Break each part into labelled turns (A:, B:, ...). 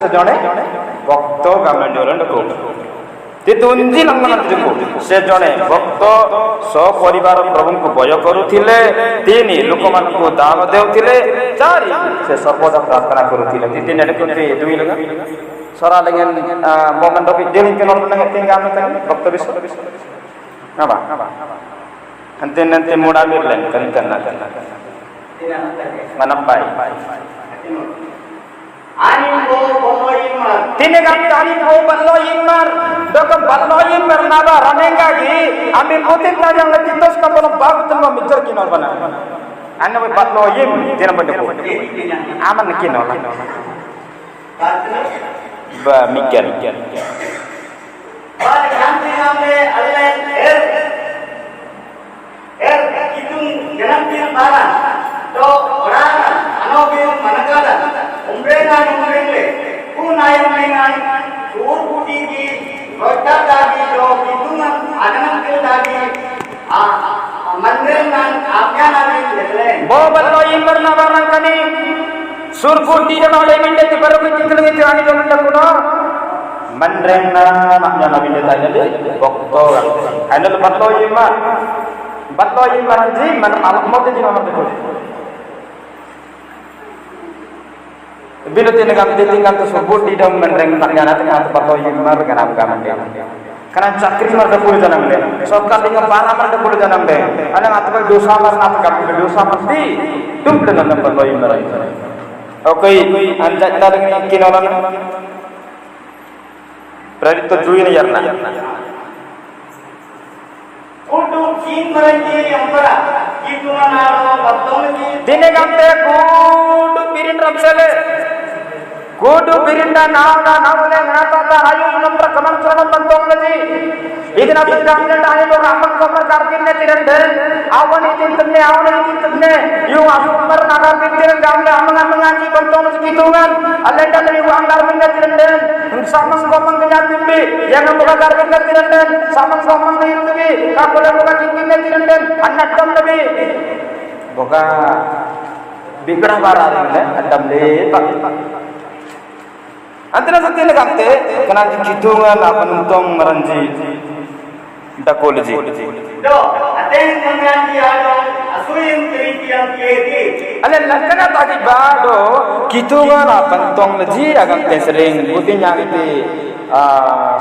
A: ଜଣେ ଭକ୍ତ ଗାମେଣ୍ଡିଓରଙ୍କୁ ତୁଞ୍ଜି ଲଙ୍ଗନକୁ ସେ ଜଣେ ଭକ୍ତ ସପରିବାର ପ୍ରଭୁଙ୍କୁ ଭୟ କରୁଥିଲେ, 3 ଲୋକମାନଙ୍କୁ ଦାନ ଦେଉଥିଲେ, 4 ସେ ସର୍ବଦା ପ୍ରାର୍ଥନା କରୁଥିଲେ। 3 ଲେଖନ୍ତି 2 ଲେଖା ସରା ଲେଖେନ୍ ମୋମେଣ୍ଟ ଅଫ ଡେଲିଂ କେ ନର୍ମ ଲେଖେନ୍ 3 ଗାମ ଲେଖେନ୍ ଭକ୍ତ ବିଶ୍ୱ ନା ବା अंतिम अंतिम मुड़ा भी लें करना मनप्पाई Tine kami mau ballo imar, dokam ballo imar naba ranenga gi, ami putin na yang lekitos kampung bagus tu mikir kinol bana. Anda mau ballo im, jangan benda pun. Aman kinol. Ba mikir.
B: Ba kami alen kitung jangan kira bara. To orang anobium manakala. Umbrella, Punayang, Urputigi, Rotadagi, Kitungan, Anakilagi, Mandrenan, Afghanami, Bobalo Imber Navarangani, Surputi dan Olemente, the Parameter with Ranitana, Mandrena, Afghanami, Bokto, and the Batlo Imaranji, Man Alamotin. Bila tinagam tinggal tu sebut di dalam menreng tangga tengah tempat lo imar kenapa kaman dia? Karena cakri marga puluh janam deh, sokal tinggal para marga puluh janam deh. Ada ngatakan dosa mar ngatakan dosa mesti tum dengan tempat lo imar. Oke, anjak dah dengan kinoran. Berarti tujuh ini ya na. Untuk merenji yang berat, itu mana betul ni? Tinagam teh kudu pirin ramsele. Kudu pirinda naule ngatata ayu nomor kamang suran bantong lagi. Ini nanti kami nanti ayu ramang kamar karkin ne tirande. Awan ini terne. Yung ayu kamar nagar pirin kami amang ngaji bantong lagi kitungan. Alenda dari uang karkin ne tirande. Samang kamang kenyapimbi. Yang muka karkin ne tirande. Samang kamang kenyapimbi. Kampung muka kikin ne tirande. Anak dam nabi. Boga bigra barang ne adam lepak. Antara satu ni kante, kena dikitungan apa nuntong meranji, dakolji. Do, ada yang meranji ada, asuin terikian kiai. Alen kena tadi bado, kitungan apa nuntong leji agak sering, buktinya itu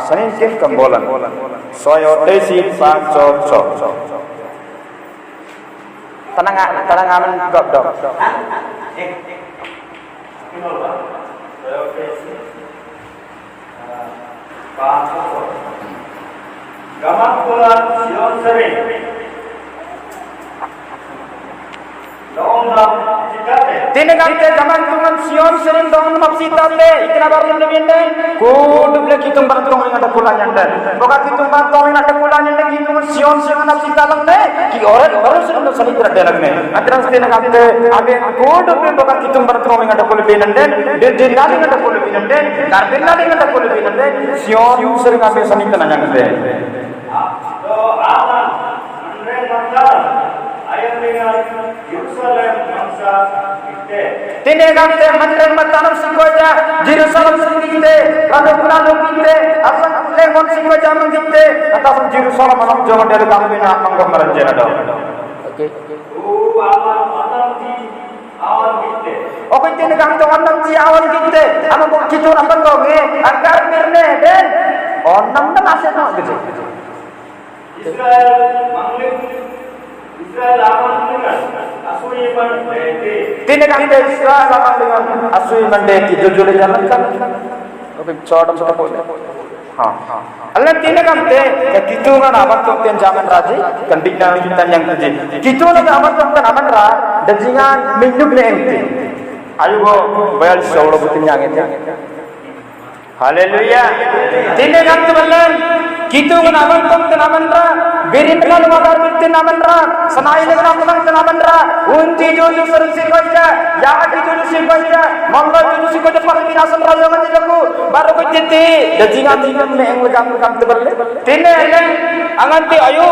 B: senin kin kambolan, soyo desi pak cok. Tenang aman gop dok. Gamak pula Sion sering. Tine kante gamak tungan Sion sering dong mapsita le. Ikna baru lebih ne. Kudu beli kitung bantong yang ada pula nyanda. Boka kitung bantong yang ada pula nyanda kitung Sion sering mapsita lang ne. Ki orang baru sering sering berada lang ne. Antara tine kante abe kudu beli boka kitung bantong yang ada pula lebih nende. Den nadi yang ada pula lebih nende. Karben nadi yang ada pula lebih nende. Sion sering abe sering tenang nende. So aman, andre mangal, ayam dengan Yerusalem mangsa kita. Tine kante andre mantanam sikoja, Jerusalem sikite, lalu kita, asal lengon sikoja mangkite, atas Jerusalem manam jangan dari kami nak manggam meranjana dah. Okay. Aman manam di awan kita. Okay, tine kante manam di awan kita, aman bukan kita apa kau agar mirne den, onam dah masih nak gitu. Israel aman dengan asui mandi. Tine kante Israel aman dengan asui mandi jujur jalan kan. Oke, codam sudah boleh. Allah tine kante kitungan aman tu tian zaman raji kan bina kita yang tuji. Kitungan aman tu kan aman ra dan jangan minum le ente. Ayo go bayar sawro butin yang ente. Haleluya. Tine kante balan kitungan aman tu kan aman ra. Birin kan magar bitin aman ra. Sanai le kan aman ra. Unti jojo sersi koja. Ya jojo si koja. Mangga jojo si koja pakai binasam raja kan jago. Baru ko jeti. Dan jangan le eng legam tebal. Tine le angan ti ayo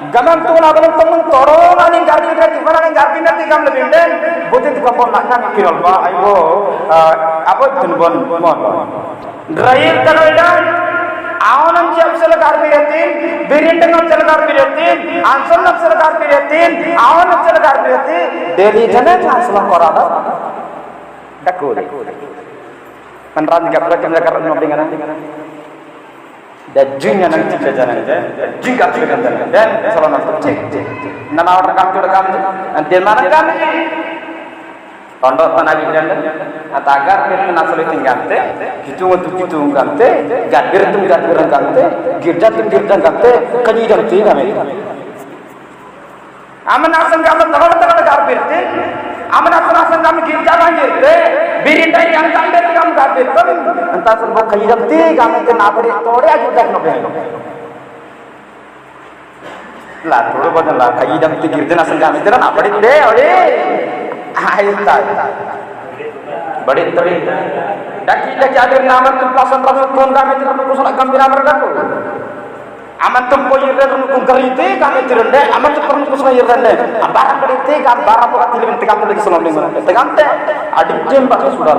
B: Gamang tu na gamang tong torong ani garbi na ti bana garbi na ti gam lebih den butin tu kapon nak nak kirol ba ayo apa tun bon mon drive kanoidan awanam jam sel garbi retin birindangam sel garbi retin ansonam sel garbi retin awanam sel garbi retin daily jana transfer korada dakul kan ran gapra kan karan no dengan dan jingnya nang cipta jalan jing kat dengan dan salah nak cek nama orang kamu tu kamu nanti mana kamu tondok tanah bidan atagar kita nak sulit tinggalte gitu untuk gitu tinggalte gadir tu gadir tinggalte girja tu girja tinggalte kanyi dan tiga kami aman asal kamu tahu garbi te aman asal kamu girja banjir te birinda yang tanda kamu garbi te entah sebab kanyi dan tiga kami tu nak beri tore aja tak nak beri lah थोड़ा बहुत lah kanyi dan tiga girja asal kami tu nak beri te oleh ayat beri teri daki daki ada nama tu pasan rasul pun kami tu kami kusuk kami nama mereka aman tu poin rende kami kerite kami tirende aman tu perlu kusuk rende barang kerite kami barang buat tilim tegam lagi selama lingkungan tegam te adik jam baca sudah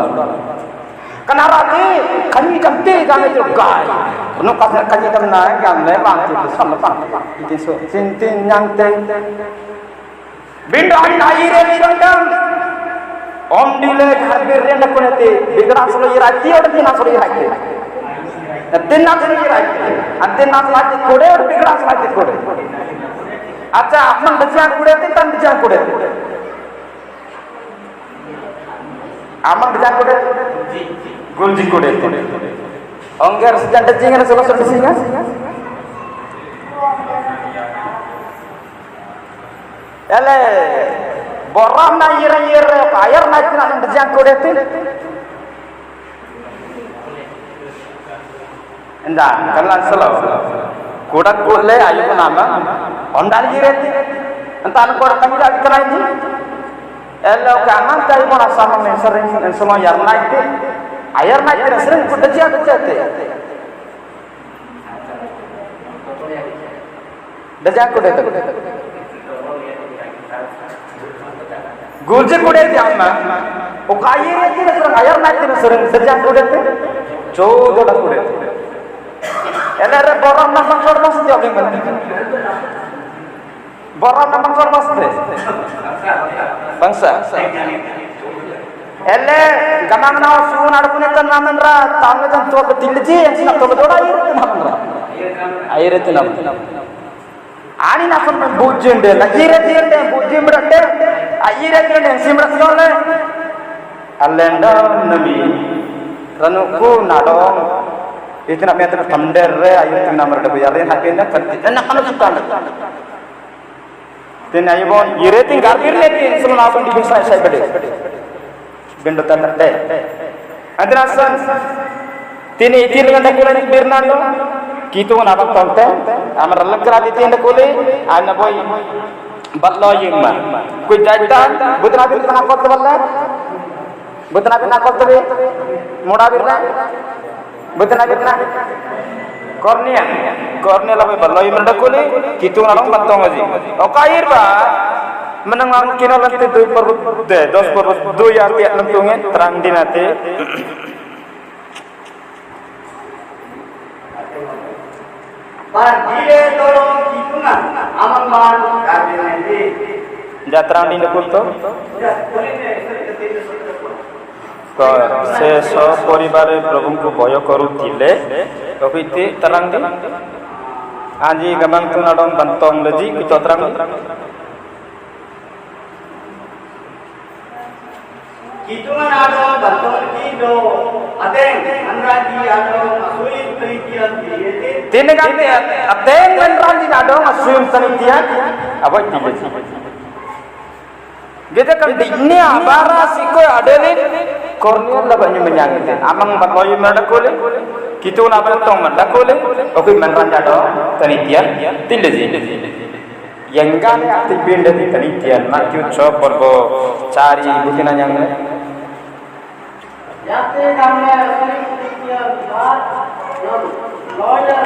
B: kenapa ni kami kanti kami tu gay penuh kasih kami tu naik kami bang tu sama bang itu so sintin yang te binda hari air ni rendam om dile garbi rende kunete bigra solo irati orang tina solo irati tinna solo irati antinna lagi kode orang bigra lagi kode acha amman bajang kode te tan bajang kode amman bajang kode gulji kode ongger sejan dejingan solo solo singa ele boram na ira air na tina nang bajang kode te enda kanlan selo kodak kole ayu nama ondal ira te entan kodak kami dak kena ini elo kaman tai mona sama men sering selo yar na te air na tina sering kudajia te dajang kode te gulje kode ti amma o kayire ti sering ayar na ti sering dajang kode te jodo da kode ele re boram na mangsor mas ti obeng ban boram na mangsor mas te bangsa ele gamang na suun adukune tan namen ra tange jan to betilji yang sinak to bedoda air ti namen ani na son bujjende la ire tiende bujjim rate ire tiende simras gole allenda nabi ranuku nadong itina meter thunder re ayu tin namar de yale hakena kanti enak kan kan tin ayu bon ire tin gargir ne tin sulna bon di bisa sai bede bendo tan de adrasan tin itil nganda kulan birnando kitu nabak tonte amar lengkra di tin kule ana boy batlo yimma ku jaitan budna bir kana kot balla budna bir na kot be moda bir na budna bir na kornia labe batlo yimma kule kitu nalong batong aji o kair ba menang lang kinolan te 2 per 10 per 2 ya tiap lentungen terang dinate
C: Pardile tolong kituna aman man garbi nanti
A: jatrang di nekulto ko se so poribare prabhuku boyo korutile kopiti terang di aji gamang tunadong bantong leji kita terang
C: kituna ado bantong kido adeng anradi ado asui tritian diete
B: tine gante ateng anradi ado asum sanitian apa tibe gede kan dinne abara siko adelin kornian labanya menyangite amang batloy mada kole kitu na bantong mada kole okui manran ado sanitian tileji yang kan tibin dari sanitian makyu chop porbo cari bukina yang
C: Yate kamne asui tritian bat lawyer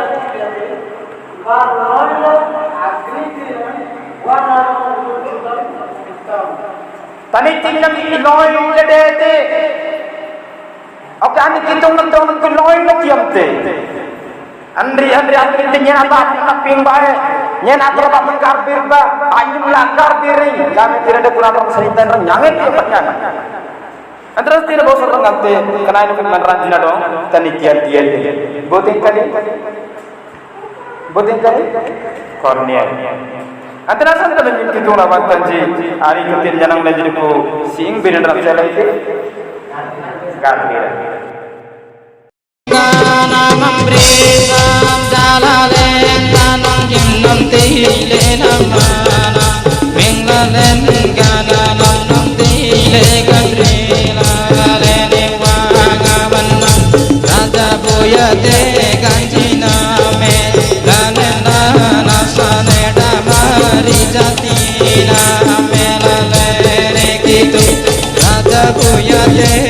B: Tani tinggal loy ledete. Oke ani kitung nang ku loy le kiamte. Andri tingnya apa ping bae. Nyen apa apa mengkarbir ba. Ayu langgar diri. Kami tidak ada kurang seritan rang nyangit ya patnya. Antara tidak bosor ngante kena ini meneran jina dong. Tani tian. Boting kali. Kornia. Antara sana dalam mimpi tu lawan tanji hari ketir janang lagi ku sing beri dalam jalan itu. Karbir.
D: Namam brisam dalalen tanong jinnam tile namana minglalen gana namam tile kadrila lene wagavanna raja boyate ganjina me lanena nasane damari jatina me lene kitu raja boyate